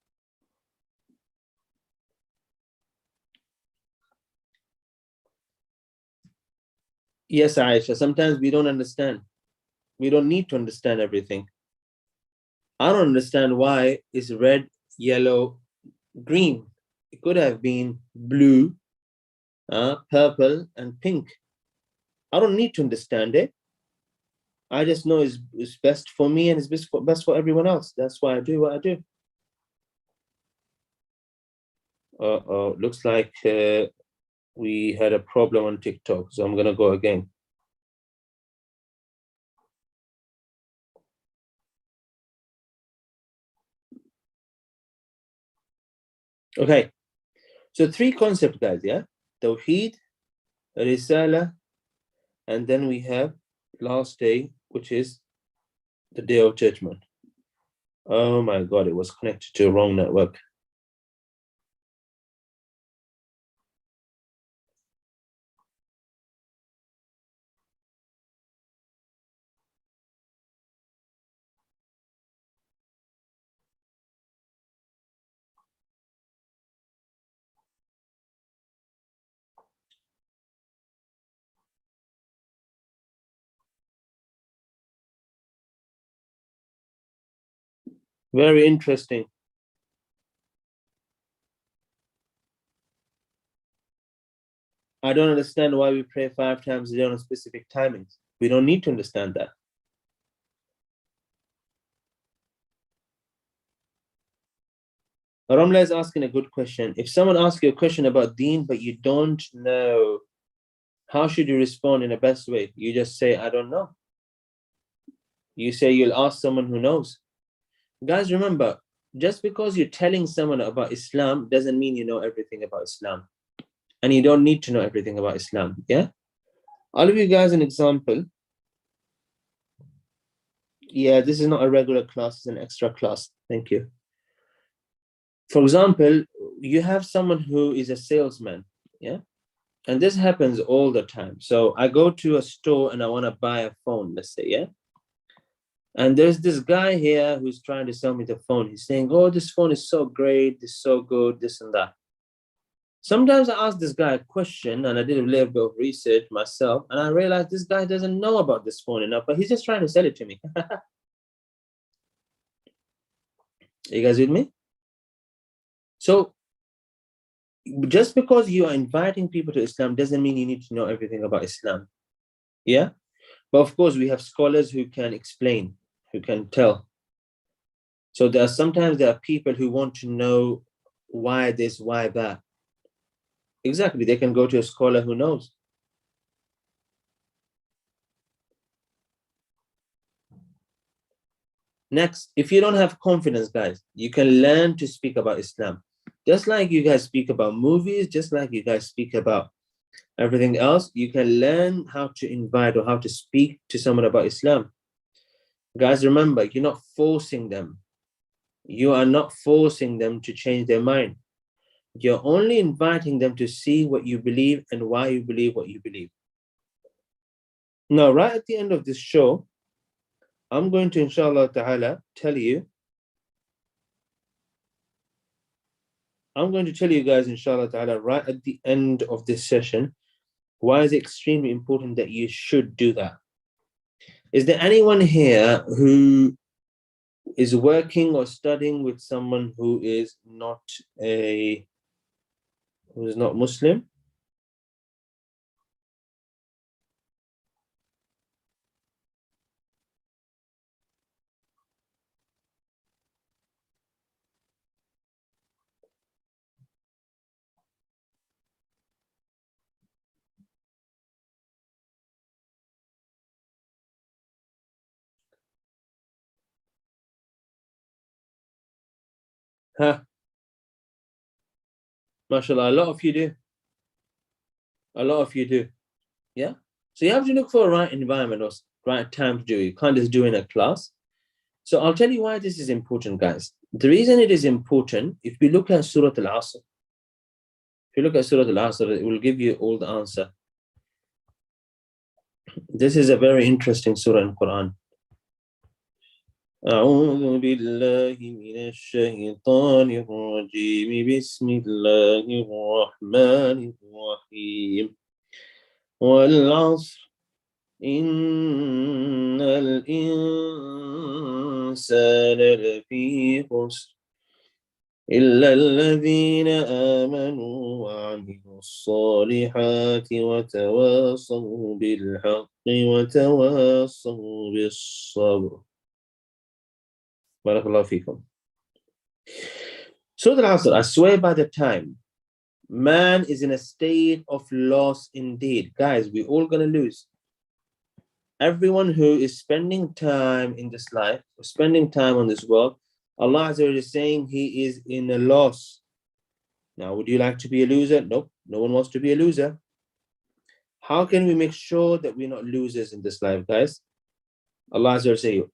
Yes, Aisha, sometimes we don't understand. We don't need to understand everything. I don't understand why it's red, yellow, green. It could have been blue, purple, and pink. I don't need to understand it. I just know it's best for me and it's best for everyone else. That's why I do what I do. Looks like we had a problem on TikTok, so I'm gonna go again. Okay, so three concepts, guys, yeah? Tawheed, Risala, and then we have last day, which is the day of judgment. Oh my God, it was connected to a wrong network. Very interesting. I don't understand why we pray 5 times a day on specific timings. We don't need to understand that. Ramla is asking a good question. If someone asks you a question about deen, but you don't know, how should you respond in the best way? You just say, I don't know. You say you'll ask someone who knows. Guys, remember, just because you're telling someone about Islam doesn't mean you know everything about Islam. And you don't need to know everything about Islam. Yeah? I'll give you guys an example. Yeah, this is not a regular class, it's an extra class. Thank you. For example, you have someone who is a salesman. Yeah? And this happens all the time. So I go to a store and I want to buy a phone, let's say, yeah? And there's this guy here who's trying to sell me the phone. He's saying, oh, this phone is so great, it's so good, this and that. Sometimes I ask this guy a question and I did a little bit of research myself and I realized this guy doesn't know about this phone enough, but he's just trying to sell it to me. You guys with me? So just because you are inviting people to Islam doesn't mean you need to know everything about Islam. Yeah? But of course, we have scholars who can explain, who can tell. So sometimes there are people who want to know why this, why that. Exactly, they can go to a scholar who knows. Next, if you don't have confidence, guys, you can learn to speak about Islam. Just like you guys speak about movies, just like you guys speak about everything else, you can learn how to invite or how to speak to someone about Islam. Guys, remember, you're not forcing them. You are not forcing them to change their mind. You're only inviting them to see what you believe and why you believe what you believe. Now, right at the end of this show, I'm going to, inshallah ta'ala, tell you guys, inshallah ta'ala, right at the end of this session, why is it extremely important that you should do that? Is there anyone here who is working or studying with someone who is not Muslim? Huh? MashaAllah, a lot of you do. A lot of you do. Yeah? So you have to look for a right environment or right time to do it. You can't just do it in a class. So I'll tell you why this is important, guys. The reason it is important, if we look at Surah Al-Asr, it will give you all the answer. This is a very interesting surah in Quran. أعوذ بالله من الشيطان الرجيم بسم الله الرحمن الرحيم والعصر إن الإنسان لفي خسر إلا الذين آمنوا وعملوا الصالحات وتواصوا بالحق وتواصوا بالصبر. Barakallahu feekum. Surah Al-Asr, I swear by the time, man is in a state of loss indeed. Guys, we're all going to lose. Everyone who is spending time in this life, or spending time on this world, Allah is saying he is in a loss. Now, would you like to be a loser? Nope, no one wants to be a loser. How can we make sure that we're not losers in this life, guys? Allah is saying,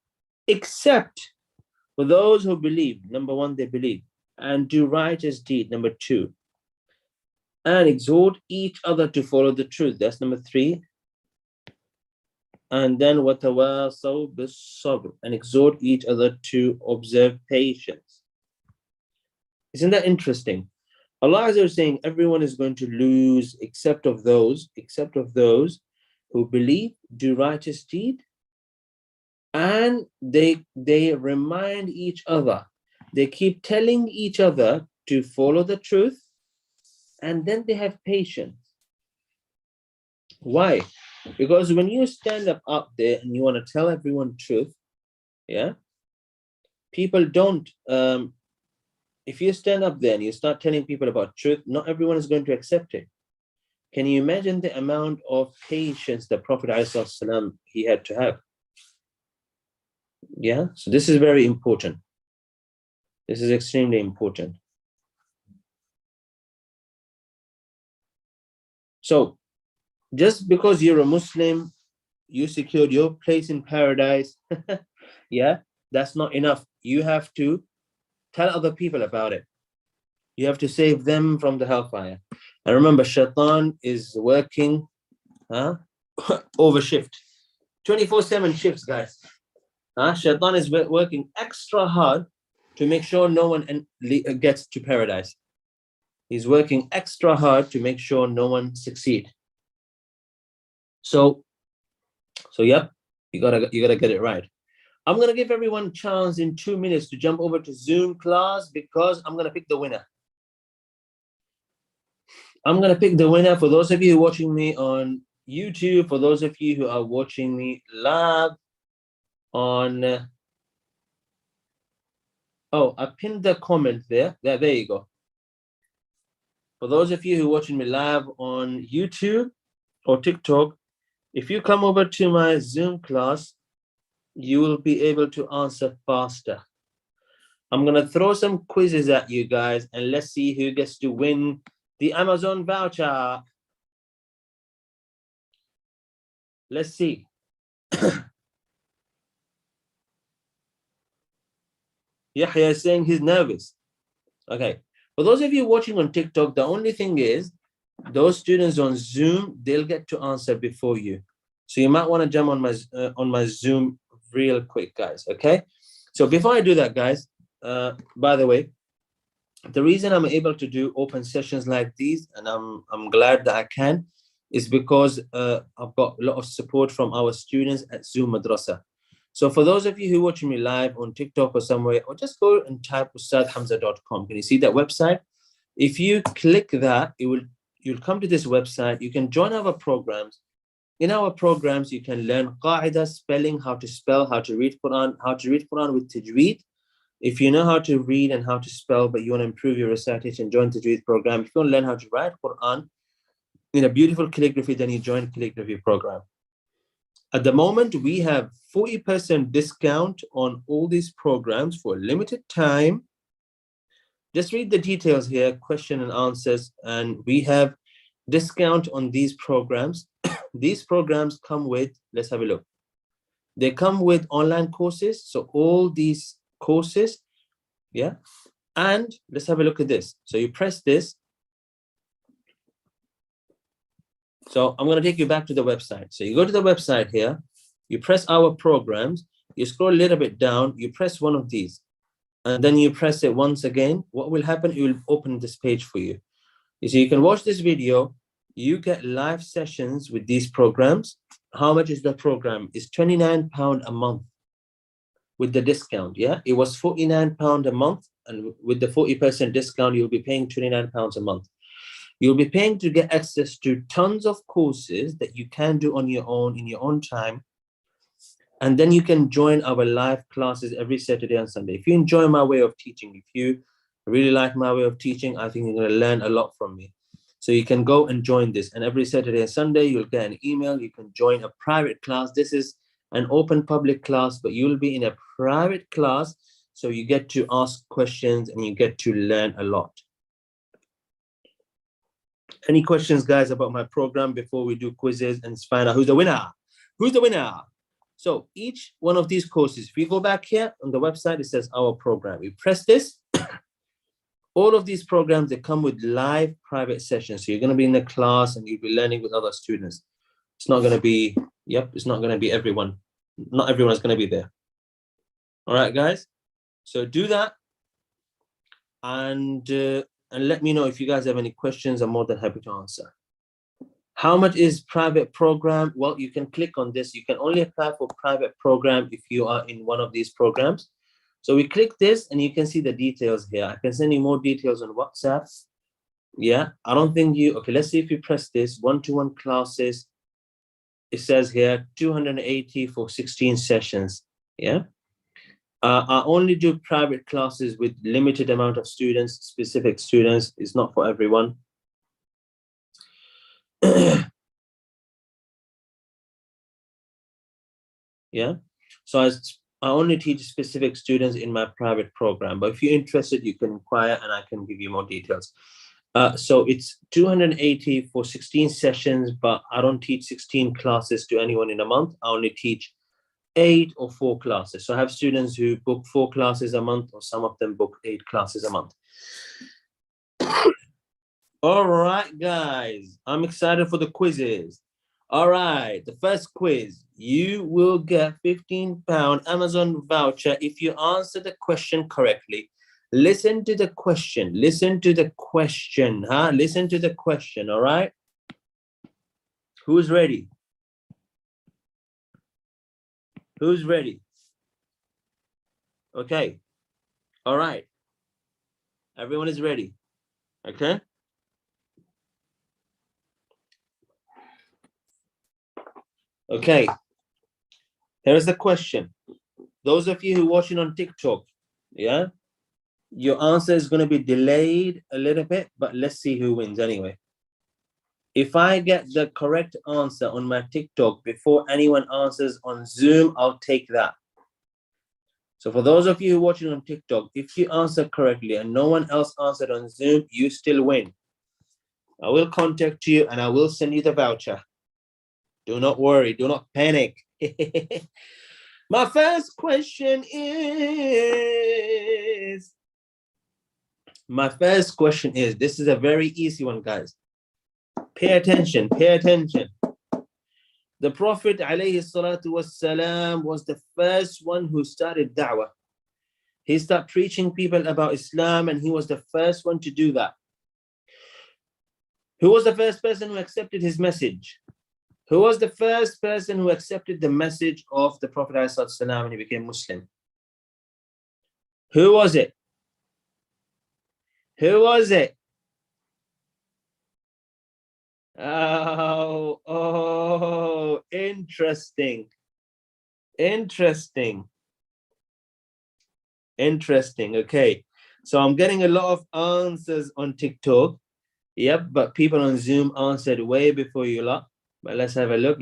except for those who believe, number one, they believe, and do righteous deed, number two, and exhort each other to follow the truth, that's number three, and then وَتَوَاصَوْا بِالصَّبْرِ, and exhort each other to observe patience. Isn't that interesting? Allah is saying everyone is going to lose except of those who believe, do righteous deed, and they remind each other. They keep telling each other to follow the truth, and then they have patience. Why? Because when you stand up there and you want to tell everyone truth, yeah, people don't. If you stand up there and you start telling people about truth, not everyone is going to accept it. Can you imagine the amount of patience the Prophet ﷺ, he had to have? Yeah, so this is very important. This is extremely important. So just because you're a Muslim, you secured your place in paradise, yeah, that's not enough. You have to tell other people about it. You have to save them from the hellfire. And remember, Shaitan is working over shift. 24/7 shifts, guys. Shaitan is working extra hard to make sure no one gets to paradise. He's working extra hard to make sure no one succeed. So yep, you gotta get it right. I'm gonna give everyone a chance in 2 minutes to jump over to Zoom class because I'm gonna pick the winner. I'm gonna pick the winner for those of you who are watching me on YouTube, for those of you who are watching me live on I pinned the comment there. There you go. For those of you who are watching me live on YouTube or TikTok, if you come over to my Zoom class, you will be able to answer faster. I'm gonna throw some quizzes at you guys and let's see who gets to win the Amazon voucher. Let's see. Yahya is saying he's nervous. Okay. For those of you watching on TikTok, the only thing is those students on Zoom, they'll get to answer before you. So you might want to jump on my Zoom real quick, guys. Okay. So before I do that, guys, by the way, the reason I'm able to do open sessions like these, and I'm glad that I can, is because I've got a lot of support from our students at Zoom Madrasa. So for those of you who are watching me live on TikTok or somewhere, or just go and type ustadhamza.com. Can you see that website? If you click that, you'll come to this website. You can join our programs. In our programs, you can learn qaida, spelling, how to spell, how to read Quran with tajweed. If you know how to read and how to spell, but you want to improve your recitation, join the tajweed program. If you want to learn how to write Quran in a beautiful calligraphy, then you join calligraphy program. At the moment, we have 40% discount on all these programs for a limited time. Just read the details here, question and answers, and we have discount on these programs. These programs come with, let's have a look. They come with online courses. So all these courses, yeah. And let's have a look at this. So you press this. So I'm going to take you back to the website. So you go to the website here, you press our programs, you scroll a little bit down, you press one of these, and then you press it once again. What will happen? It will open this page for you. You see, you can watch this video, you get live sessions with these programs. How much is the program? It's £29 a month with the discount, yeah? It was £49 a month, and with the 40% discount, you'll be paying £29 a month. You'll be paying to get access to tons of courses that you can do on your own, in your own time. And then you can join our live classes every Saturday and Sunday. If you enjoy my way of teaching, if you really like my way of teaching, I think you're going to learn a lot from me. So you can go and join this. And every Saturday and Sunday, you'll get an email. You can join a private class. This is an open public class, but you'll be in a private class. So you get to ask questions and you get to learn a lot. Any questions, guys, about my program before we do quizzes and find out who's the winner? Who's the winner? So each one of these courses, if you go back here on the website, it says our program. You press this. All of these programs, they come with live private sessions. So you're going to be in the class and you'll be learning with other students. It's not going to be, it's not going to be everyone. Not everyone is going to be there. All right, guys. So do that. And let me know if you guys have any questions. I'm more than happy to answer. How much is private program? Well, you can click on this. You can only apply for private program if you are in one of these programs. So we click this and you can see the details here. I can send you more details on WhatsApp. Yeah, I don't think okay, let's see if you press this, one-to-one classes. It says here 280 for 16 sessions. Yeah. I only do private classes with limited amount of students, specific students. It's not for everyone. Yeah. So I only teach specific students in my private program, but if you're interested, you can inquire and I can give you more details. So it's 280 for 16 sessions, but I don't teach 16 classes to anyone in a month. I only teach 8 or 4 classes. So I have students who book 4 classes a month, or some of them book 8 classes a month. All right, guys, I'm excited for the quizzes. All right, the first quiz, you will get £15 Amazon voucher if you answer the question correctly. Listen to the question. Listen to the question, huh? Listen to the question, all right? Who's ready? Who's ready? Okay. All right. Everyone is ready. Okay. Okay. Here's the question. Those of you who are watching on TikTok, yeah, your answer is going to be delayed a little bit, but let's see who wins anyway. If I get the correct answer on my TikTok before anyone answers on Zoom, I'll take that. So for those of you who are watching on TikTok, if you answer correctly and no one else answered on Zoom, you still win. I will contact you and I will send you the voucher. Do not worry. Do not panic. My first question is, this is a very easy one, guys. Pay attention, pay attention. The Prophet ﷺ was the first one who started da'wah. He started preaching people about Islam and he was the first one to do that. Who was the first person who accepted his message? Who was the first person who accepted the message of the Prophet ﷺ when he became Muslim? Who was it? Who was it? Oh, interesting. Interesting. Okay. So I'm getting a lot of answers on TikTok. Yep, but people on Zoom answered way before you lot. But let's have a look.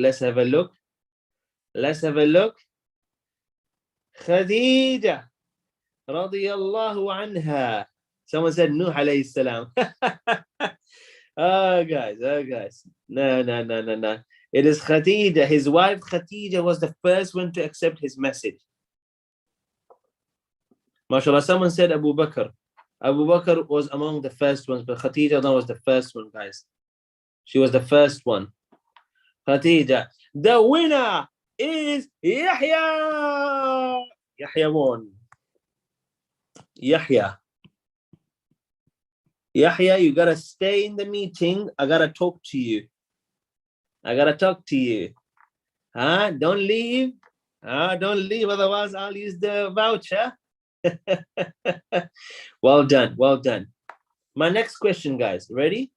Khadija radiyallahu anha. Someone said Nuh alayhi salam. Oh guys. No. It is Khadija. His wife Khadija was the first one to accept his message. MashaAllah, someone said Abu Bakr. Abu Bakr was among the first ones, but Khadija was the first one, guys. She was the first one. Khadija. The winner is Yahya. Yahya won. Yahya, you gotta stay in the meeting. I gotta talk to you. Huh? Don't leave. Otherwise, I'll use the voucher. Well done. My next question, guys. Ready?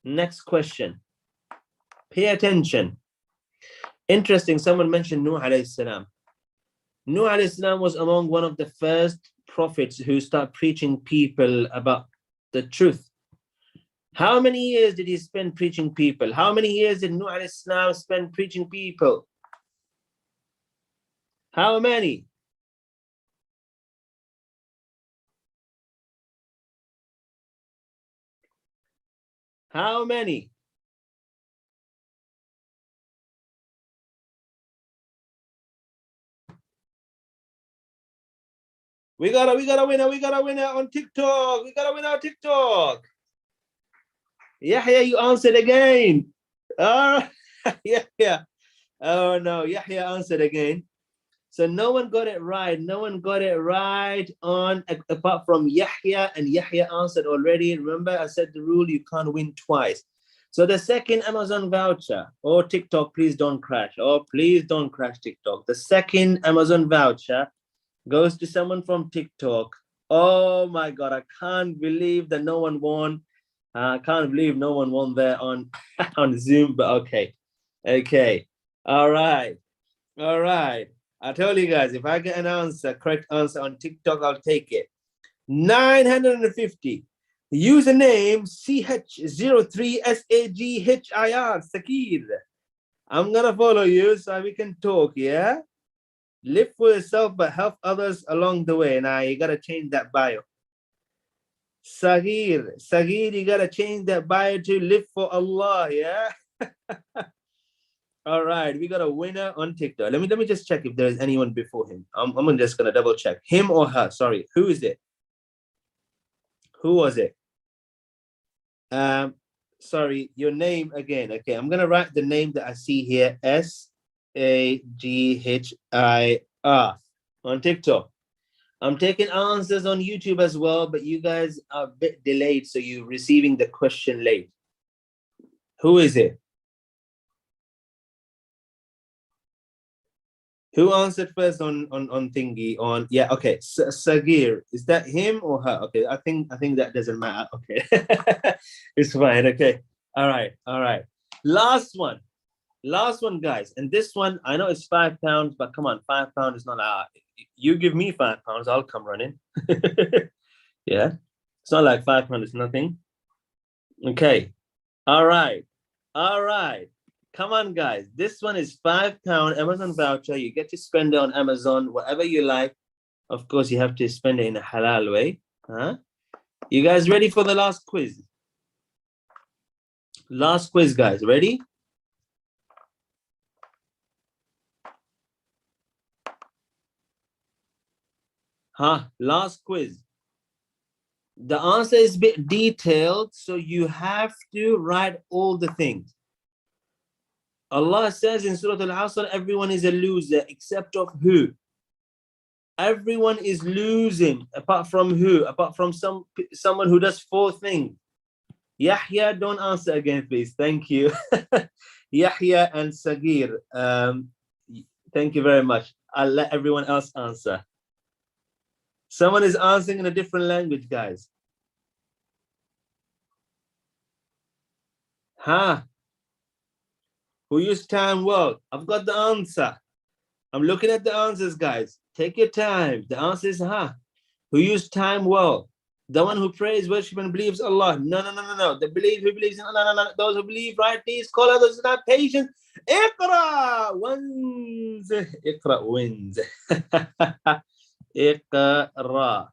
Next question. Pay attention. Interesting. Someone mentioned Nuh alayhi salam. Nuh alayhi salam was among one of the first prophets who start preaching people about the truth. How many years did he spend preaching people? How many years did Nuh alayhi salam spend preaching people? How many? How many? We got a winner on TikTok. Yahya, you answered again. Yahya. Oh no, Yahya answered again. So no one got it right. On apart from Yahya, and Yahya answered already. Remember, I said the rule, you can't win twice. So the second Amazon voucher, or TikTok, please don't crash. TikTok. The second Amazon voucher goes to someone from TikTok. Oh my God, I can't believe that no one won. I can't believe no one won there on Zoom, but okay. All right. I told you guys, if I get an correct answer on TikTok, I'll take it. 950. Username CH03SAGHIR, Sakir. I'm gonna follow you so we can talk, yeah? Live for yourself, but help others along the way. Now you gotta change that bio. Sagir, you gotta change that bio to live for Allah. Yeah. All right, we got a winner on TikTok. Let me just check if there's anyone before him. I'm just gonna double check him or her. Sorry, who is it? Who was it? Sorry, your name again. Okay, I'm gonna write the name that I see here. Saghir on TikTok. I'm taking answers on YouTube as well, but you guys are a bit delayed, so you're receiving the question late. Who is it? Who answered first on thingy on? Yeah, okay. Sagir, is that him or her? Okay, I think that doesn't matter. Okay, it's fine. Okay, all right. Last one, guys. And this one, I know it's £5, but come on, £5 is not a. You give me £5, I'll come running. Yeah, it's not like £5 is nothing. Okay, all right. Come on, guys. This one is £5 Amazon voucher. You get to spend it on Amazon, whatever you like. Of course, you have to spend it in a halal way. Huh? You guys ready for the last quiz? Last quiz, guys. Ready? Last quiz. The answer is a bit detailed, so you have to write all the things. Allah says in Surah Al-Asr, everyone is a loser except of who? Everyone is losing apart from who? Apart from someone who does 4 things. Yahya, don't answer again, please. Thank you. Yahya and Sagir. Thank you very much. I'll let everyone else answer. Someone is answering in a different language, guys. Who used time well? I've got the answer. I'm looking at the answers, guys. Take your time. The answer is who used time well? The one who prays, worship, and believes Allah. No. The who believes in Allah. No. Those who believe, right? These call others not patient. Iqra wins. Iqra wins. Iqra.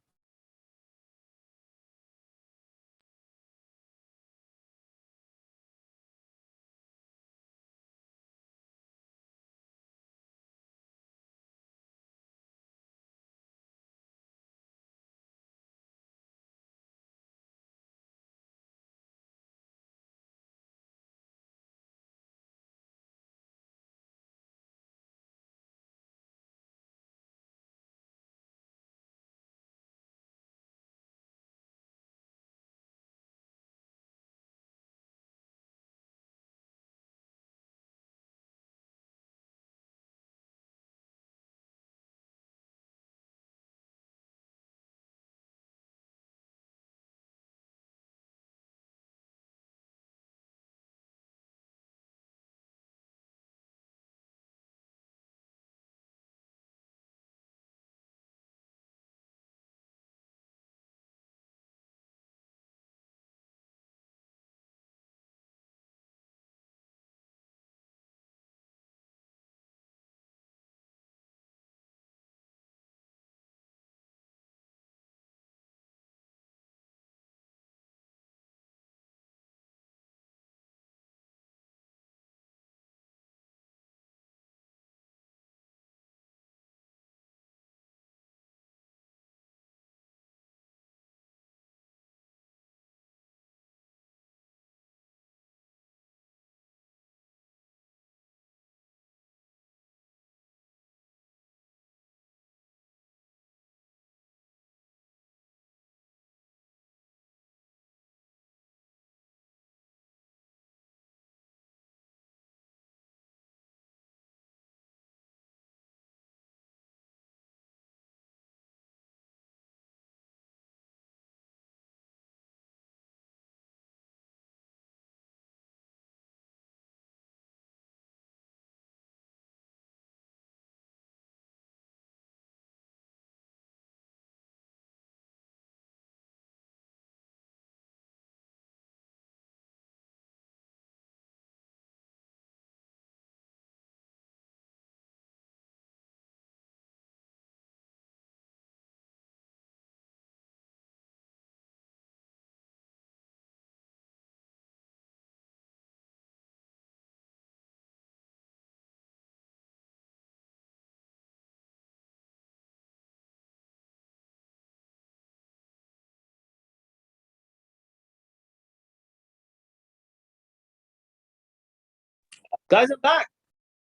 Guys, I'm back.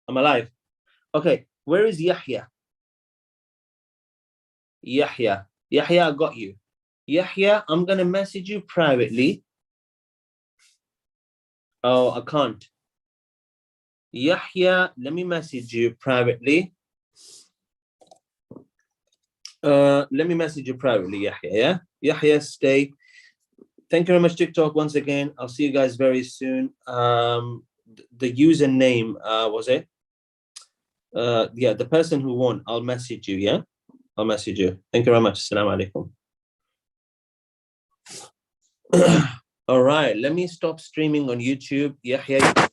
I'm alive. Okay, where is Yahya? Yahya, I got you. Yahya, I'm gonna message you privately. Oh, I can't. Yahya, let me message you privately. Let me message you privately, Yahya. Yeah, Yahya, stay. Thank you very much, TikTok. Once again, I'll see you guys very soon. The username was it? Yeah, the person who won. I'll message you. Yeah, I'll message you. Thank you very much. Assalamu alaikum. All right, let me stop streaming on YouTube. Yahya,